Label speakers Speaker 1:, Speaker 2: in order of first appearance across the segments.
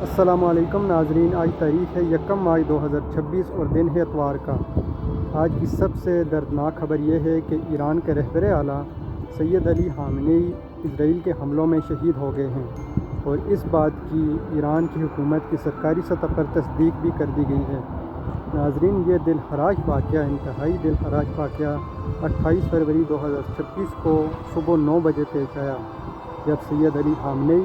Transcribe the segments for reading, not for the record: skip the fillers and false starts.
Speaker 1: السلام علیکم ناظرین، آج تاریخ ہے 1 مارچ 2026 اور دن ہے اتوار کا۔ آج کی سب سے دردناک خبر یہ ہے کہ ایران کے رہبر اعلیٰ سید علی خامنئی اسرائیل کے حملوں میں شہید ہو گئے ہیں، اور اس بات کی ایران کی حکومت کی سرکاری سطح پر تصدیق بھی کر دی گئی ہے۔ ناظرین، یہ دلخراش واقعہ، انتہائی دلخراش واقعہ 28 فروری 2026 کو صبح 9 بجے پیش آیا، جب سید علی خامنئی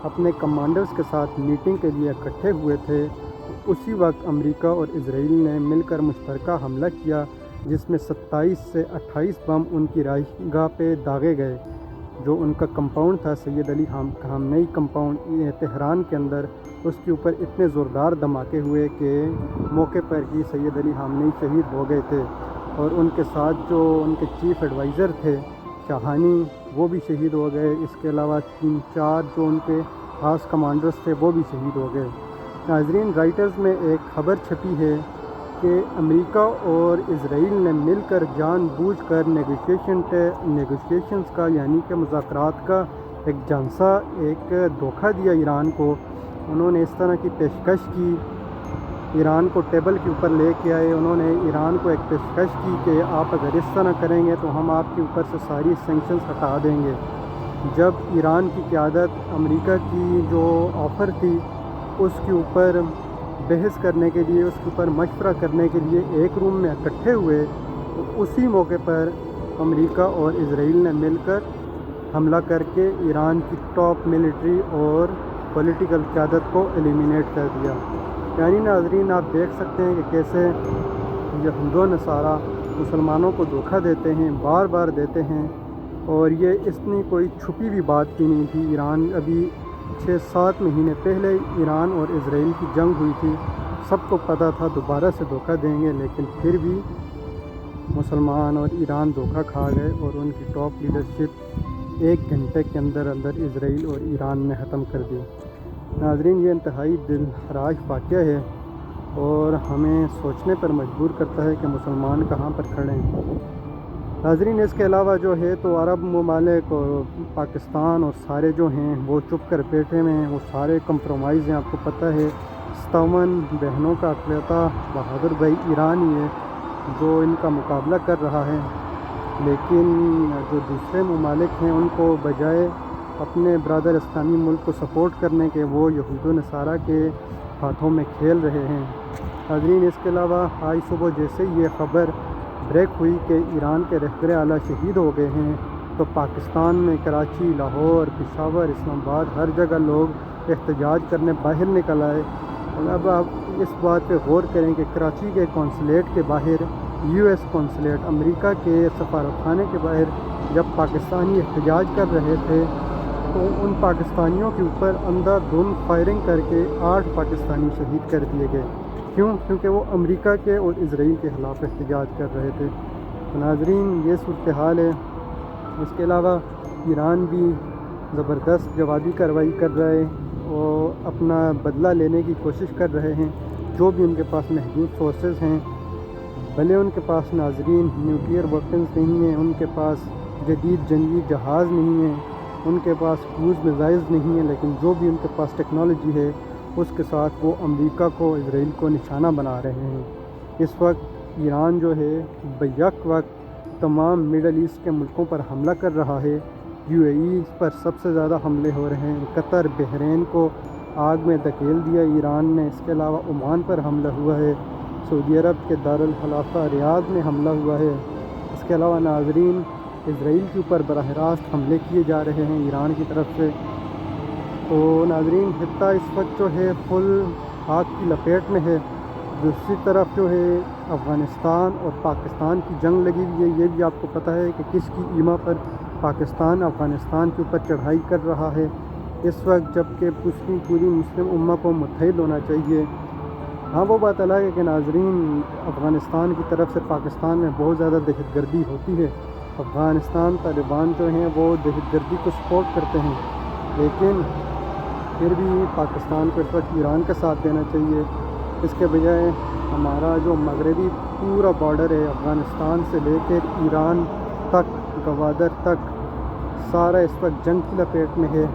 Speaker 1: اپنے کمانڈرز کے ساتھ میٹنگ کے لیے اکٹھے ہوئے تھے تو اسی وقت امریکہ اور اسرائیل نے مل کر مشترکہ حملہ کیا، جس میں 27 سے 28 بم ان کی رہائش گاہ پہ داغے گئے۔ جو ان کا کمپاؤنڈ تھا، سید علی خامنئی کمپاؤنڈ تہران کے اندر، اس کے اوپر اتنے زوردار دھماکے ہوئے کہ موقع پر ہی سید علی خامنئی شہید ہو گئے تھے، اور ان کے ساتھ جو ان کے چیف ایڈوائزر تھے شاہانی، وہ بھی شہید ہو گئے۔ اس کے علاوہ 3-4 جو ان کے خاص کمانڈرز تھے وہ بھی شہید ہو گئے۔ ناظرین، رائٹرز میں ایک خبر چھپی ہے کہ امریکہ اور اسرائیل نے مل کر جان بوجھ کر نیگوشیشنز کا، یعنی کہ مذاکرات کا ایک جھانسا، ایک دھوکہ دیا ایران کو۔ انہوں نے اس طرح کی پیشکش کی، ایران کو ٹیبل کے اوپر لے کے آئے۔ انہوں نے ایران کو ایک پیشکش کی کہ آپ اگر اس طرح کریں گے تو ہم آپ کے اوپر سے ساری سینکشنز ہٹا دیں گے۔ جب ایران کی قیادت امریکہ کی جو آفر تھی اس کے اوپر بحث کرنے کے لیے، اس کے اوپر مشورہ کرنے کے لیے ایک روم میں اکٹھے ہوئے، تو اسی موقع پر امریکہ اور اسرائیل نے مل کر حملہ کر کے ایران کی ٹاپ ملٹری اور پولیٹیکل قیادت کو ایلیمینیٹ کر دیا۔ یعنی ناظرین، آپ دیکھ سکتے ہیں کہ کیسے یہود و نصارہ مسلمانوں کو دھوکہ دیتے ہیں، بار بار دیتے ہیں، اور یہ اتنی کوئی چھپی ہوئی بات کی نہیں تھی۔ ایران ابھی 6-7 مہینے پہلے ایران اور اسرائیل کی جنگ ہوئی تھی، سب کو پتہ تھا دوبارہ سے دھوکہ دیں گے، لیکن پھر بھی مسلمان اور ایران دھوکہ کھا گئے، اور ان کی ٹاپ لیڈرشپ 1 گھنٹے کے اندر اندر اسرائیل اور ایران نے ختم کر دی۔ ناظرین، یہ انتہائی دلخراش واقعہ ہے اور ہمیں سوچنے پر مجبور کرتا ہے کہ مسلمان کہاں پر کھڑے ہیں۔ ناظرین، اس کے علاوہ جو ہے تو عرب ممالک اور پاکستان اور سارے جو ہیں وہ چپ کر بیٹھے ہوئے ہیں، وہ سارے کمپرومائز ہیں۔ آپ کو پتہ ہے 57 بہنوں کا اقلیتا بہادر بھائی ایران ہی ہے جو ان کا مقابلہ کر رہا ہے، لیکن جو دوسرے ممالک ہیں ان کو بجائے اپنے برادر اسلامی ملک کو سپورٹ کرنے کے، وہ یہود و نصارہ کے ہاتھوں میں کھیل رہے ہیں۔ ناظرین، اس کے علاوہ آج صبح جیسے یہ خبر بریک ہوئی کہ ایران کے رہبر اعلیٰ شہید ہو گئے ہیں، تو پاکستان میں کراچی، لاہور، پشاور، اسلام آباد، ہر جگہ لوگ احتجاج کرنے باہر نکل آئے۔ اب آپ اس بات پہ غور کریں کہ کراچی کے قونصلیٹ کے باہر، US قونصلیٹ، امریکہ کے سفارت خانے کے باہر جب پاکستانی احتجاج کر رہے تھے تو ان پاکستانیوں کے اوپر اندھا دھند فائرنگ کر کے 8 پاکستانی شہید کر دیے گئے۔ کیونکہ وہ امریکہ کے اور اسرائیل کے خلاف احتجاج کر رہے تھے۔ ناظرین، یہ صورتحال ہے۔ اس کے علاوہ ایران بھی زبردست جوابی کارروائی کر رہا ہے اور اپنا بدلہ لینے کی کوشش کر رہے ہیں۔ جو بھی ان کے پاس محدود سورسز ہیں، بھلے ان کے پاس ناظرین نیوکلیئر ویپنز نہیں ہیں، ان کے پاس جدید جنگی جہاز نہیں ہیں، ان کے پاس کروز میزائلز نہیں ہیں، لیکن جو بھی ان کے پاس ٹیکنالوجی ہے اس کے ساتھ وہ امریکہ کو، اسرائیل کو نشانہ بنا رہے ہیں۔ اس وقت ایران جو ہے بیک وقت تمام مڈل ایسٹ کے ملکوں پر حملہ کر رہا ہے۔ UAE پر سب سے زیادہ حملے ہو رہے ہیں۔ قطر، بحرین کو آگ میں دھکیل دیا ایران نے۔ اس کے علاوہ عمان پر حملہ ہوا ہے۔ سعودی عرب کے دارالخلافہ ریاض میں حملہ ہوا ہے۔ اس کے علاوہ ناظرین، اسرائیل کے اوپر براہ راست حملے کیے جا رہے ہیں ایران کی طرف سے۔ تو ناظرین، خطہ اس وقت جو ہے فل آگ کی لپیٹ میں ہے۔ دوسری طرف جو ہے افغانستان اور پاکستان کی جنگ لگی ہوئی ہے۔ یہ بھی آپ کو پتہ ہے کہ کس کی ایما پر پاکستان افغانستان کے اوپر چڑھائی کر رہا ہے اس وقت، جب کہ پوری مسلم امہ کو متحد ہونا چاہیے۔ ہاں، وہ بات الگ ہے کہ ناظرین، افغانستان کی طرف سے پاکستان میں بہت زیادہ دہشت گردی ہوتی ہے۔ افغانستان طالبان جو ہیں وہ دہشت گردی کو سپورٹ کرتے ہیں، لیکن پھر بھی پاکستان کو اس وقت ایران کا ساتھ دینا چاہیے۔ اس کے بجائے ہمارا جو مغربی پورا بارڈر ہے افغانستان سے لے کر ایران تک، گوادر تک، سارا اس وقت جنگ کی لپیٹ میں ہے،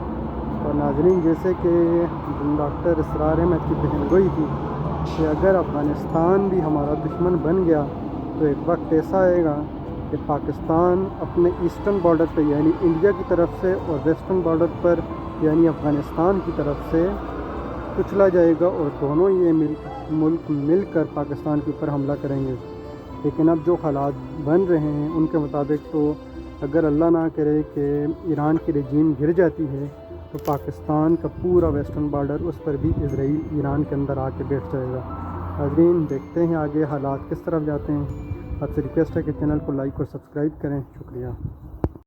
Speaker 1: اور ناظرین، جیسے کہ ڈاکٹر اسرار احمد کی بہن گوئی تھی کہ اگر افغانستان بھی ہمارا دشمن بن گیا تو ایک وقت ایسا آئے گا کہ پاکستان اپنے ایسٹرن بارڈر پہ یعنی انڈیا کی طرف سے اور ویسٹرن بارڈر پر یعنی افغانستان کی طرف سے کچلا جائے گا اور دونوں یہ ملک مل کر پاکستان کے اوپر حملہ کریں گے۔ لیکن اب جو حالات بن رہے ہیں ان کے مطابق تو اگر اللہ نہ کرے کہ ایران کی رجیم گر جاتی ہے تو پاکستان کا پورا ویسٹرن بارڈر اس پر بھی اسرائیل ایران کے اندر آ کے بیٹھ جائے گا۔ ناظرین، دیکھتے ہیں آگے حالات کس طرف جاتے ہیں۔ آپ سے ریکویسٹ ہے کہ چینل کو لائک اور سبسکرائب کریں۔ شکریہ۔